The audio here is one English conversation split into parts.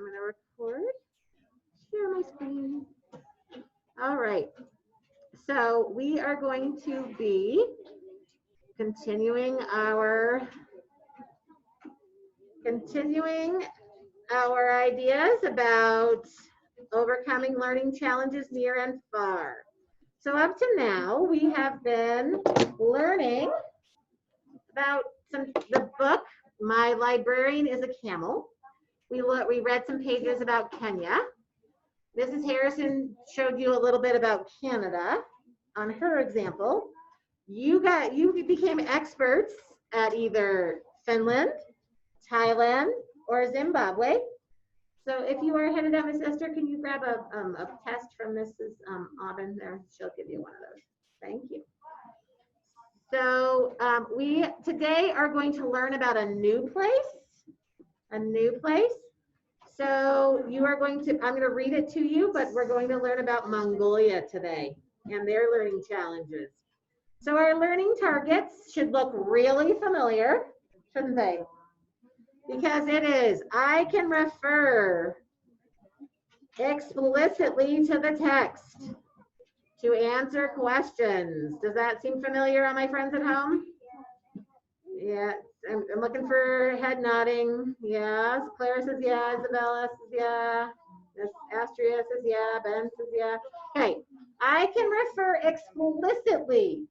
I'm going to record, share my screen. All right. So we are going to be continuing our ideas about overcoming learning challenges near and far. So up to now, we have been learning about the book, My Librarian is a Camel. We read some pages about Kenya. Mrs. Harrison showed you a little bit about Canada on her example. You became experts at either Finland, Thailand, or Zimbabwe. So if you are headed out, Miss Esther, can you grab a test from Mrs. Aubin there? She'll give you one of those. Thank you. So we today are going to learn about a new place. So you are going to, I'm going to read it to you, but we're going to learn about Mongolia today and their learning challenges. So our learning targets should look really familiar, shouldn't they? Because it is, I can refer explicitly to the text to answer questions. Does that seem familiar on my friends at home? Yeah, I'm looking for head nodding. Yes, Clara says yeah, Isabella says yeah, Astria says yeah, Ben says yeah. Okay, I can refer explicitly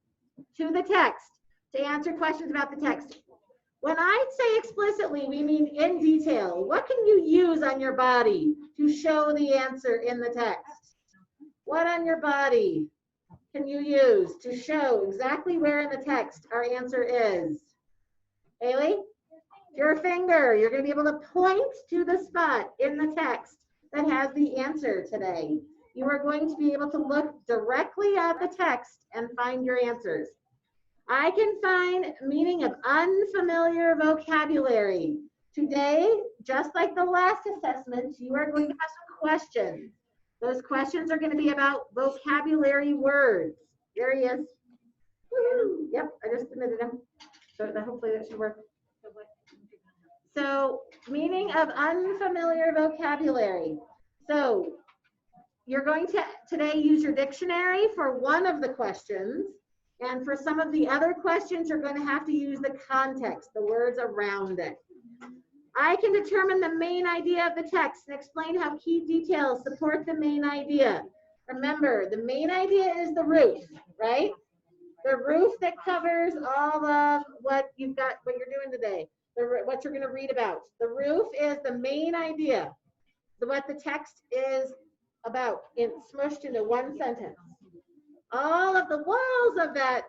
to the text to answer questions about the text. When I say explicitly, we mean in detail. What can you use on your body to show the answer in the text? What on your body can you use to show exactly where in the text our answer is? Haley? Your finger. You're going to be able to point to the spot in the text that has the answer today. You are going to be able to look directly at the text and find your answers. I can find meaning of unfamiliar vocabulary. Today, just like the last assessment, you are going to have some questions. Those questions are going to be about vocabulary words. There he is. Woo-hoo. Yep, I just submitted him. So hopefully that should work. So, meaning of unfamiliar vocabulary. So, you're going to today use your dictionary for one of the questions. And for some of the other questions, you're going to have to use the context, the words around it. I can determine the main idea of the text and explain how key details support the main idea. Remember, the main idea is the roof, right? The roof that covers all of what you've got, what you're doing today, what you're going to read about. The roof is the main idea, what the text is about, smushed into one sentence. All of the walls of that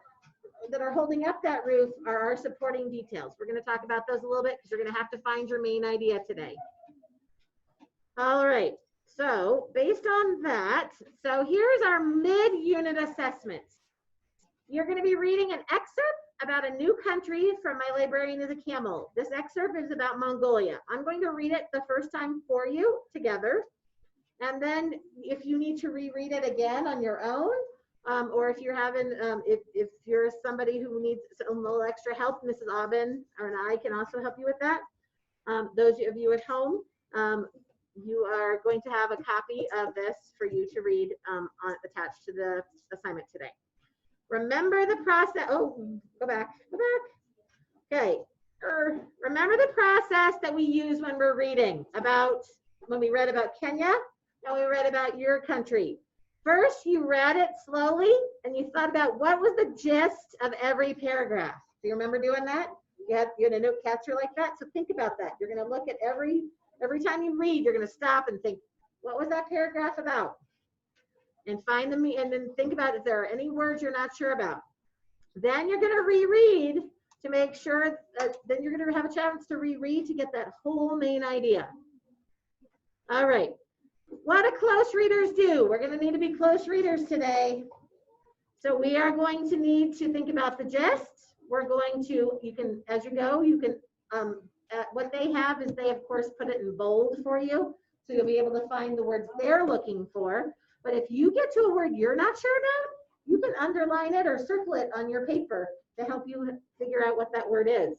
are holding up that roof are our supporting details. We're going to talk about those a little bit because you're going to have to find your main idea today. All right, so based on that, so here's our mid-unit assessment. You're going to be reading an excerpt about a new country from My Librarian is a Camel. This excerpt is about Mongolia. I'm going to read it the first time for you together. And then if you need to reread it again on your own, or if you're having, if you're somebody who needs a little extra help, Mrs. Aubin and I can also help you with that. Those of you at home, you are going to have a copy of this for you to read attached to the assignment today. Remember the process. Oh, go back. Okay. Remember the process that we use when we're reading when we read about Kenya and we read about your country. First, you read it slowly and you thought about what was the gist of every paragraph. Do you remember doing that? You had a note catcher like that? So think about that. You're going to look at every time you read, you're going to stop and think, what was that paragraph about? And find them, and then think about if there are any words you're not sure about. Then you're going to reread to make sure that then you're going to have a chance to reread to get that whole main idea. All right. What do close readers do? We're going to need to be close readers today. So we are going to need to think about the gist. We're going to, you can, as you go, you can, what they have is they, of course, put it in bold for you. So you'll be able to find the words they're looking for. But if you get to a word you're not sure about, you can underline it or circle it on your paper to help you figure out what that word is.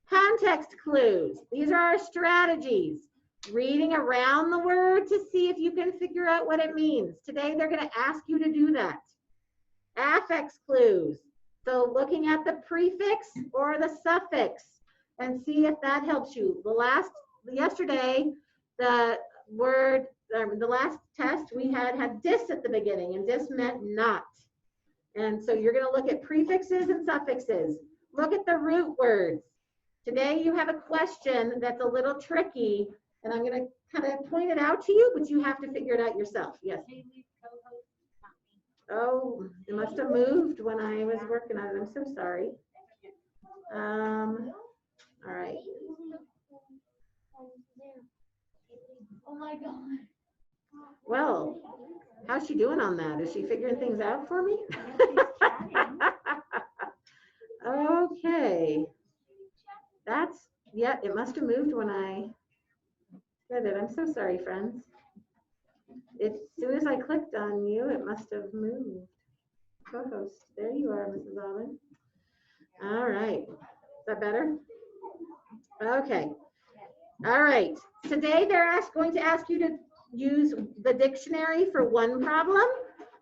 Context clues. These are our strategies. reading around the word to see if you can figure out what it means. Today, they're going to ask you to do that. Affix clues. So looking at the prefix or the suffix and see if that helps you. Yesterday, the last test we had dis at the beginning, and dis meant not. And so you're going to look at prefixes and suffixes. Look at the root words. Today you have a question that's a little tricky, and I'm going to kind of point it out to you, but you have to figure it out yourself. Yes. Oh, it must have moved when I was working on it. I'm so sorry. All right. Oh my God. Well, how's she doing on that? Is she figuring things out for me? Okay. Yeah, it must have moved when I did it. I'm so sorry, friends. As soon as I clicked on you, it must have moved. Co-host, there you are, Mrs. Alvin. All right. Is that better? Okay. All right. Today they're going to ask you to use the dictionary for one problem.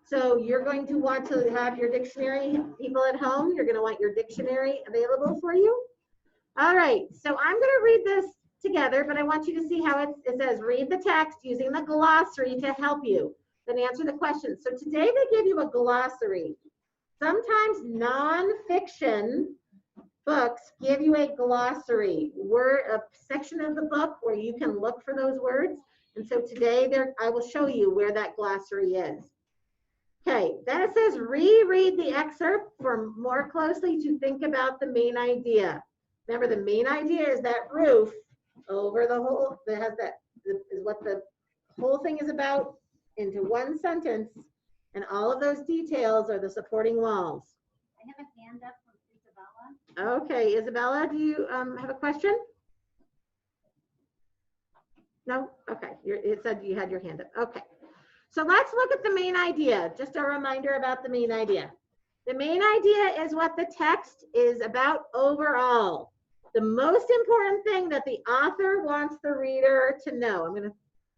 So you're going to want to have your dictionary, people at home, you're going to want your dictionary available for you. All right. So I'm going to read this together, but I want you to see how it says read the text using the glossary to help you, then answer the questions. So today they give you a glossary. Sometimes nonfiction books give you a glossary, a section of the book where you can look for those words. And so today I will show you where that glossary is. Okay, then it says reread the excerpt for more closely to think about the main idea. Remember, the main idea is that roof over the whole, that has that, is what the whole thing is about into one sentence, and all of those details are the supporting walls. I have a hand up from Isabella. Okay, Isabella, do you have a question? No? Okay, it said you had your hand up. Okay, so let's look at the main idea. Just a reminder about the main idea. The main idea is what the text is about overall. The most important thing that the author wants the reader to know. I'm going to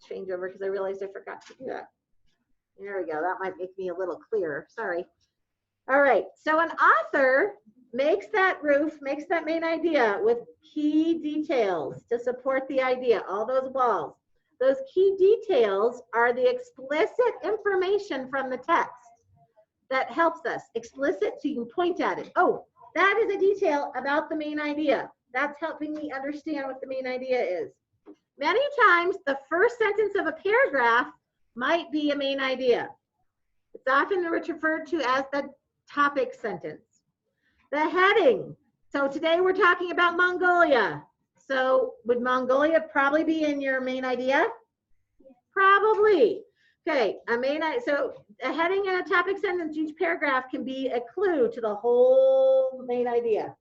change over because I realized I forgot to do that. There we go. That might make me a little clearer. Sorry. All right. So an author makes that roof, makes that main idea with key details to support the idea, all those walls. Those key details are the explicit information from the text that helps us. Explicit, so you can point at it. Oh, that is a detail about the main idea. That's helping me understand what the main idea is. Many times, the first sentence of a paragraph might be a main idea. It's often referred to as the topic sentence. The heading. So today we're talking about Mongolia. So would Mongolia probably be in your main idea? Probably. Okay, so a heading and a topic sentence, each paragraph can be a clue to the whole main idea.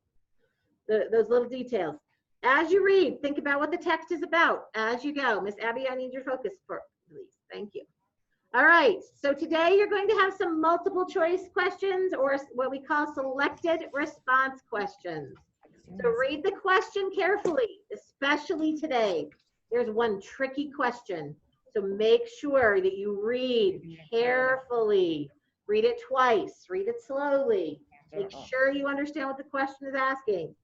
Those little details. As you read, think about what the text is about as you go. Miss Abby, I need your focus, please. Thank you. All right, so today you're going to have some multiple choice questions, or what we call selected response questions. So read the question carefully, especially today. There's one tricky question. So make sure that you read carefully. Read it twice, read it slowly. Make sure you understand what the question is asking.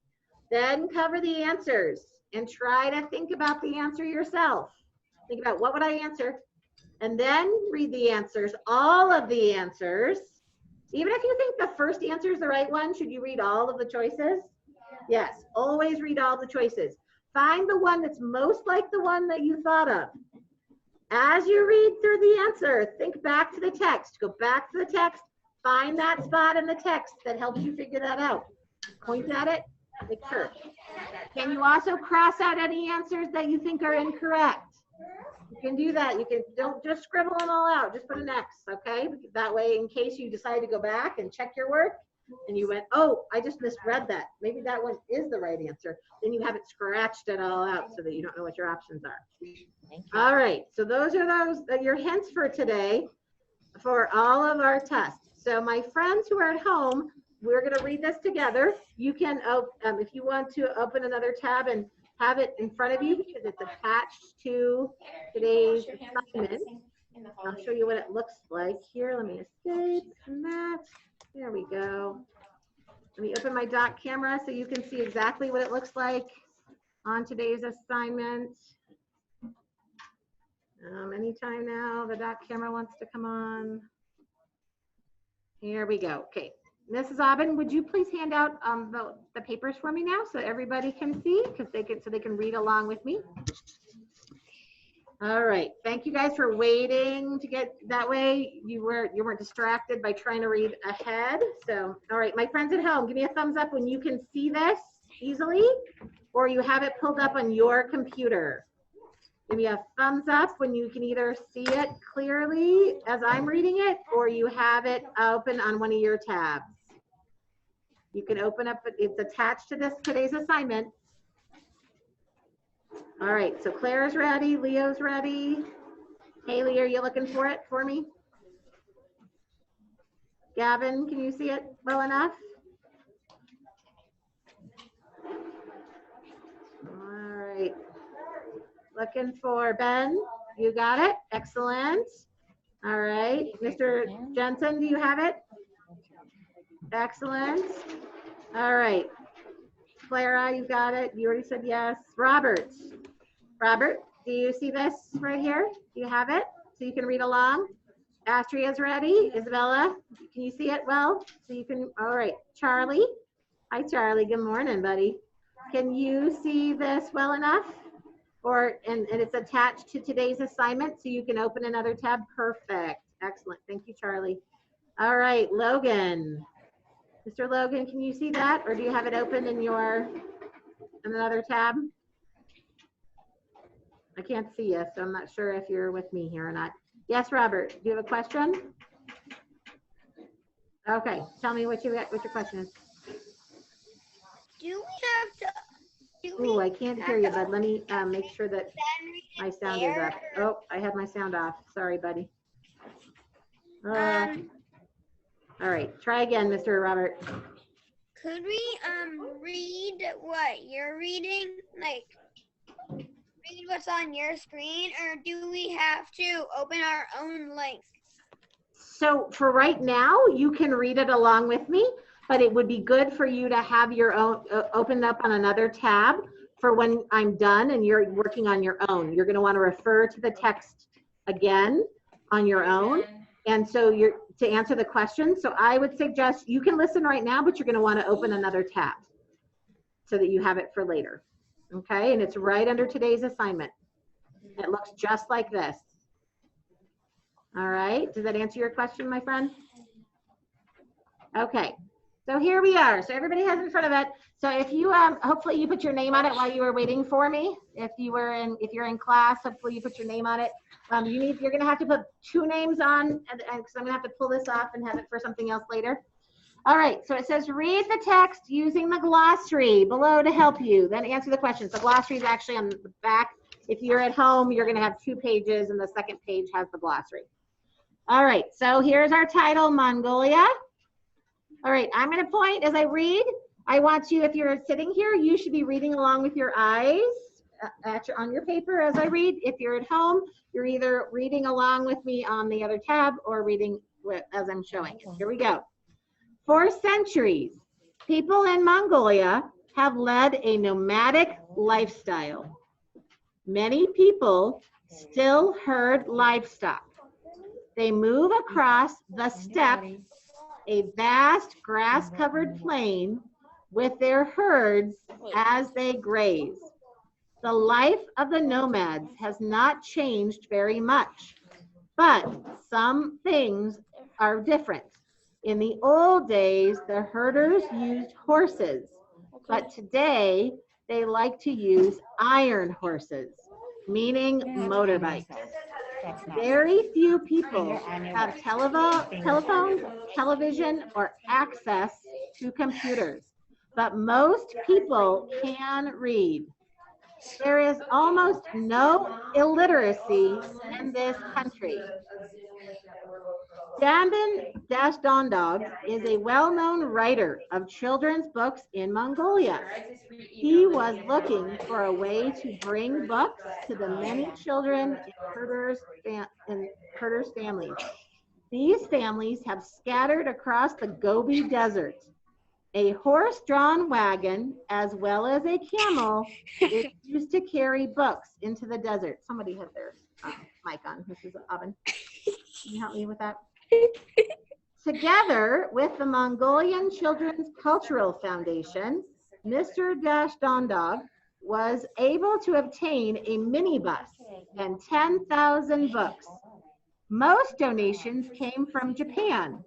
Then cover the answers and try to think about the answer yourself. Think about what would I answer? And then read the answers, all of the answers. Even if you think the first answer is the right one, should you read all of the choices? Yes, always read all the choices. Find the one that's most like the one that you thought of. As you read through the answer, think back to the text. Go back to the text, find that spot in the text that helps you figure that out. Point at it, make sure. Can you also cross out any answers that you think are incorrect? You can do that. Don't just scribble them all out. Just put an X, okay? That way, in case you decide to go back and check your work, and you went, oh, I just misread that. Maybe that one is the right answer. Then you haven't scratched it all out so that you don't know what your options are. All right. So those are your hints for today for all of our tests. So my friends who are at home, we're going to read this together. You can, if you want to open another tab and have it in front of you because it's attached to today's assignment. I'll show you what it looks like here. Let me escape from that. There we go. Let me open my doc camera so you can see exactly what it looks like on today's assignment. Anytime now, the doc camera wants to come on. Here we go. Okay, Mrs. Aubin, would you please hand out the papers for me now so everybody can see, because they can read along with me. All right, thank you guys for waiting to get that way. You weren't distracted by trying to read ahead. So, all right, my friends at home, give me a thumbs up when you can see this easily, or you have it pulled up on your computer. Give me a thumbs up when you can either see it clearly as I'm reading it, or you have it open on one of your tabs. You can open up, it's attached to today's assignment. All right, so Claire's ready, Leo's ready. Haley, are you looking for it for me? Gavin, can you see it well enough? All right. Looking for Ben, you got it, excellent. All right, Mr. Jensen, do you have it? Excellent. All right, Clara, you got it, you already said yes. Robert, do you see this right here? Do you have it? So you can read along. Astria's ready. Isabella, can you see it well? So you can, all right. Charlie, hi Charlie, good morning, buddy. Can you see this well enough? And it's attached to today's assignment, so you can open another tab. Perfect, excellent, thank you, Charlie. All right, Logan. Mr. Logan, can you see that? Or do you have it open in another tab? I can't see you, so I'm not sure if you're with me here or not. Yes, Robert, do you have a question? Okay, tell me what your question is. Do we have to? Oh, I can't hear you, bud. Let me make sure that my sound is up. Oh, I had my sound off. Sorry, buddy. All right, try again, Mr. Robert. Could we read what you're reading? Like, read what's on your screen, or do we have to open our own link? So for right now, you can read it along with me, but it would be good for you to have your own opened up on another tab for when I'm done and you're working on your own. You're going to want to refer to the text again on your own. And so to answer the question. So I would suggest you can listen right now, but you're going to want to open another tab so that you have it for later. Okay, and it's right under today's assignment. It looks just like this. All right, does that answer your question, my friend? Okay, so here we are. So everybody has in front of it. So if you hopefully you put your name on it while you were waiting for me. If you're in class, hopefully you put your name on it. You're gonna have to put 2 names on, because I'm gonna have to pull this off and have it for something else later. All right, so it says read the text using the glossary below to help you, then answer the questions. The glossary is actually on the back. If you're at home, you're gonna have 2 pages and the second page has the glossary. All right, so here's our title, Mongolia. All right, I'm gonna point as I read. I want you, if you're sitting here, you should be reading along with your eyes on your paper as I read. If you're at home, you're either reading along with me on the other tab or reading as I'm showing it. Here we go. For centuries, people in Mongolia have led a nomadic lifestyle. Many people still herd livestock. They move across the steppe, a vast grass-covered plain, with their herds as they graze. The life of the nomads has not changed very much, but some things are different. In the old days, the herders used horses, but today they like to use iron horses, meaning motorbikes. Very few people have telephones, television, or access to computers, but most people can read. There is almost no illiteracy in this country. Dambin Dashdondog is a well-known writer of children's books in Mongolia. He was looking for a way to bring books to the many children in herders' families. These families have scattered across the Gobi Desert. A horse-drawn wagon, as well as a camel, is used to carry books into the desert. Somebody had their mic on. This is an oven. Can you help me with that? Together with the Mongolian Children's Cultural Foundation, Mr. Dashdondog was able to obtain a minibus and 10,000 books. Most donations came from Japan.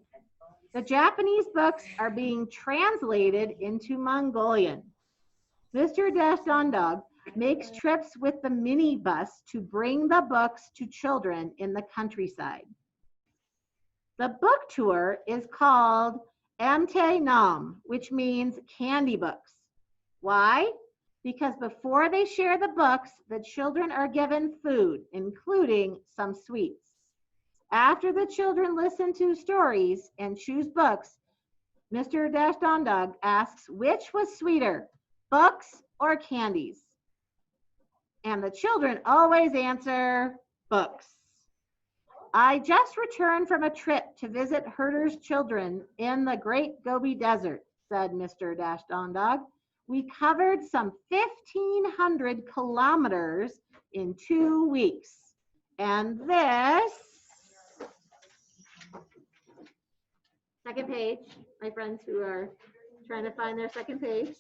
The Japanese books are being translated into Mongolian. Mr. Dashdondog makes trips with the minibus to bring the books to children in the countryside. The book tour is called Amte Nam, which means candy books. Why? Because before they share the books, the children are given food, including some sweets. After the children listen to stories and choose books, Mr. Dashdondog asks which was sweeter, books or candies? And the children always answer books. I just returned from a trip to visit herders' children in the Great Gobi Desert, said Mr. Dashdondog. We covered some 1,500 kilometers in 2 weeks. And this, second page, my friends who are trying to find their second page.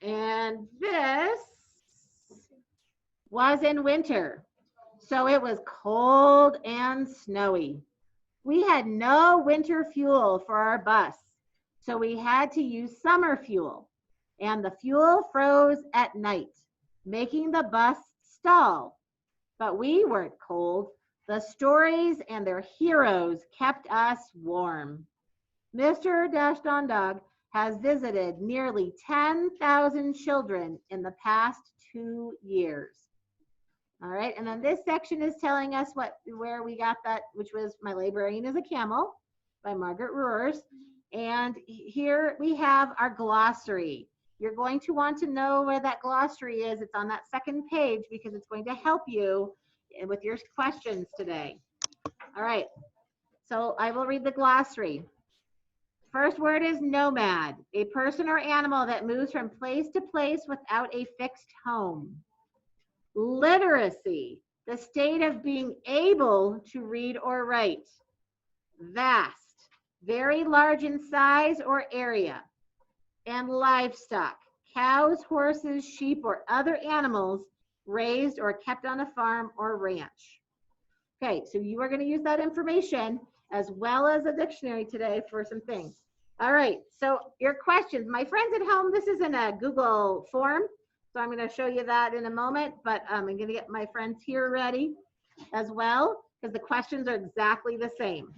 And this was in winter, so it was cold and snowy. We had no winter fuel for our bus, so we had to use summer fuel, and the fuel froze at night, making the bus stall. But we weren't cold. The stories and their heroes kept us warm. Mr. Dashdondog has visited nearly 10,000 children in the past 2 years. All right, and then this section is telling us where we got that, which was My Librarian is a Camel by Margaret Roers. And here we have our glossary. You're going to want to know where that glossary is. It's on that second page because it's going to help you with your questions today. All right, so I will read the glossary. First word is nomad, a person or animal that moves from place to place without a fixed home. Literacy, the state of being able to read or write. Vast, very large in size or area. And livestock, cows, horses, sheep, or other animals raised or kept on a farm or ranch. Okay, so you are going to use that information as well as a dictionary today for some things. All right, so your questions. My friends at home, this is in a Google form, so I'm going to show you that in a moment, but I'm going to get my friends here ready as well because the questions are exactly the same.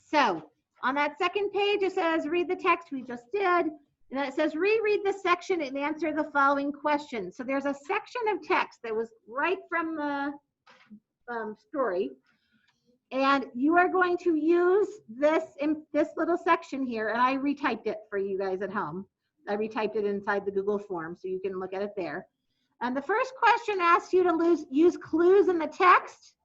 So on that second page, it says read the text we just did, and then it says reread the section and answer the following questions. So there's a section of text that was right from the story. And you are going to use this in this little section here, and I retyped it for you guys at home. I retyped it inside the Google form, so you can look at it there. And the first question asks you to use clues in the text.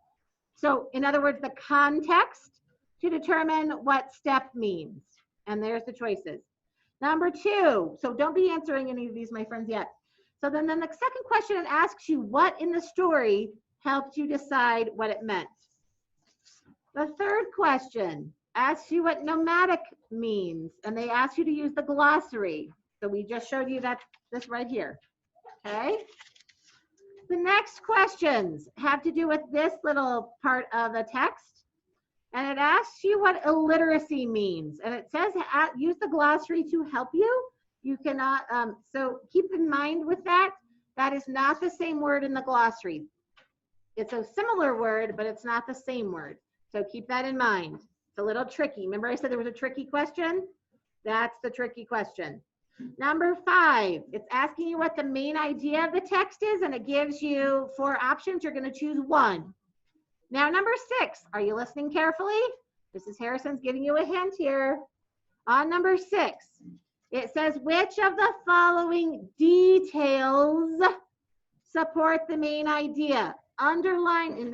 So in other words, the context to determine what step means. And there's the choices. Number 2, so don't be answering any of these, my friends, yet. So then the second question, it asks you what in the story helped you decide what it meant. The third question asks you what nomadic means, and they ask you to use the glossary. So we just showed you this right here, okay? The next questions have to do with this little part of the text, and it asks you what illiteracy means, and it says use the glossary to help you. You cannot, so keep in mind with that, that is not the same word in the glossary. It's a similar word, but it's not the same word. So keep that in mind. It's a little tricky. Remember I said there was a tricky question? That's the tricky question. Number 5, it's asking you what the main idea of the text is, and it gives you 4 options. You're going to choose one. Now, number 6, are you listening carefully? Mrs. Harrison's giving you a hint here. On number 6, it says, which of the following details support the main idea? Underline, and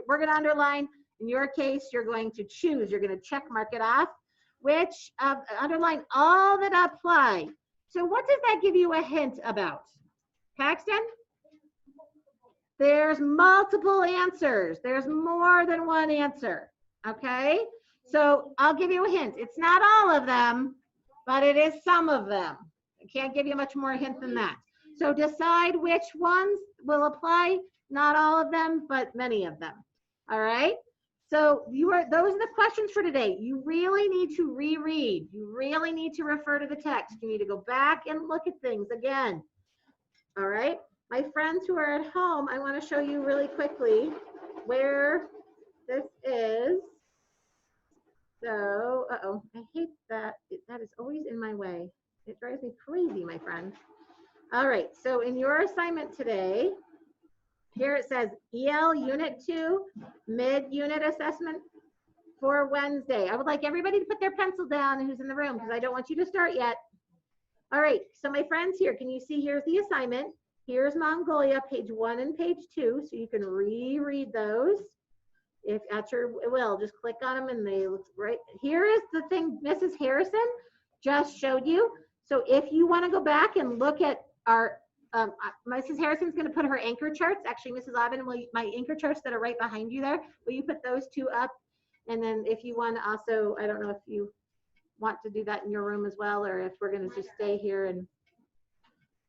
we're going to underline. In your case, you're going to choose. You're going to check mark it off. Which of underline all that apply. So what does that give you a hint about? Paxton? There's multiple answers. There's more than one answer. Okay? So I'll give you a hint. It's not all of them, but it is some of them. I can't give you much more hint than that. So decide which ones will apply. Not all of them, but many of them. All right? So those are the questions for today. You really need to reread. You really need to refer to the text. You need to go back and look at things again. All right? My friends who are at home, I want to show you really quickly where this is. So, I hate that. That is always in my way. It drives me crazy, my friend. All right, so in your assignment today, here it says EL Unit 2, mid-unit assessment for Wednesday. I would like everybody to put their pencil down who's in the room because I don't want you to start yet. All right, so my friends here, can you see here's the assignment. Here's Mongolia, page 1 and page 2, so you can reread those. If at your will, just click on them and they look right. Here is the thing Mrs. Harrison just showed you. So if you want to go back and look at our Mrs. Harrison's going to put her anchor charts. Actually, Mrs. Aubin, my anchor charts that are right behind you there, will you put those 2 up? And then if you want to also, I don't know if you want to do that in your room as well, or if we're going to just stay here and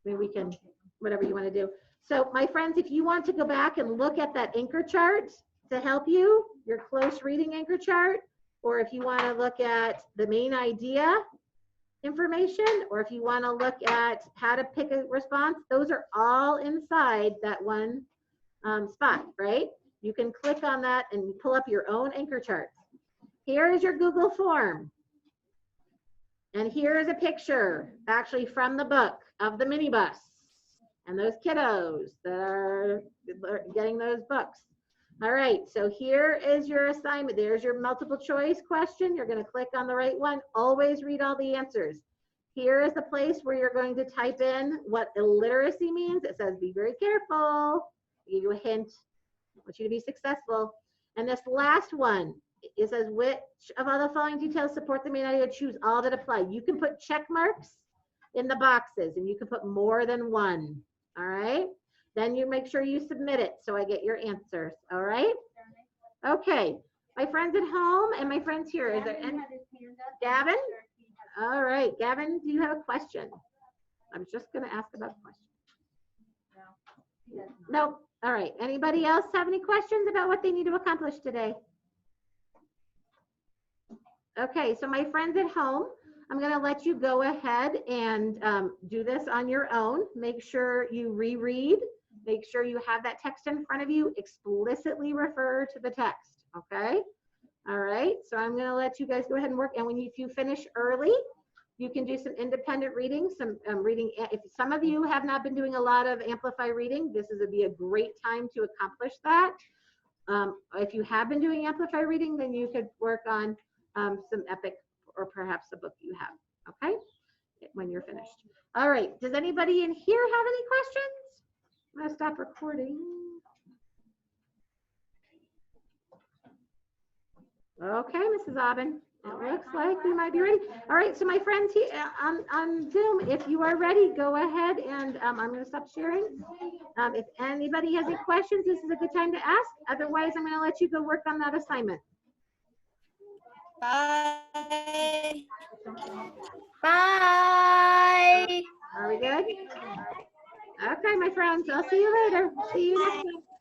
maybe we can, whatever you want to do. So my friends, if you want to go back and look at that anchor chart to help you, your close reading anchor chart, or if you want to look at the main idea information, or if you want to look at how to pick a response, those are all inside that one spot, right? You can click on that and pull up your own anchor charts. Here is your Google form. And here is a picture actually from the book of the minibus and those kiddos that are getting those books. All right, so here is your assignment. There's your multiple choice question. You're going to click on the right one. Always read all the answers. Here is the place where you're going to type in what illiteracy means. It says, be very careful. I'll give you a hint. I want you to be successful. And this last one, it says, which of all the following details support the main idea? Choose all that apply. You can put check marks in the boxes, and you can put more than one. All right? Then you make sure you submit it so I get your answers. All right? Okay. My friends at home and my friends here. Is there any? Gavin? All right. Gavin, do you have a question? I was just going to ask about the question. No. All right. Anybody else have any questions about what they need to accomplish today? Okay. So my friends at home, I'm going to let you go ahead and do this on your own. Make sure you reread. Make sure you have that text in front of you. Explicitly refer to the text, okay? All right, so I'm going to let you guys go ahead and work. And if you finish early, you can do some independent reading, some reading. If some of you have not been doing a lot of Amplify reading, this would be a great time to accomplish that. If you have been doing Amplify reading, then you could work on some Epic or perhaps a book you have, okay? When you're finished. All right, does anybody in here have any questions? I'm going to stop recording. Okay, Mrs. Aubin, it looks like we might be ready. All right, so my friends here on Zoom, if you are ready, go ahead and I'm going to stop sharing. If anybody has any questions, this is a good time to ask. Otherwise, I'm going to let you go work on that assignment. Bye. Bye. Are we good? Okay, my friends, I'll see you later. See you next time.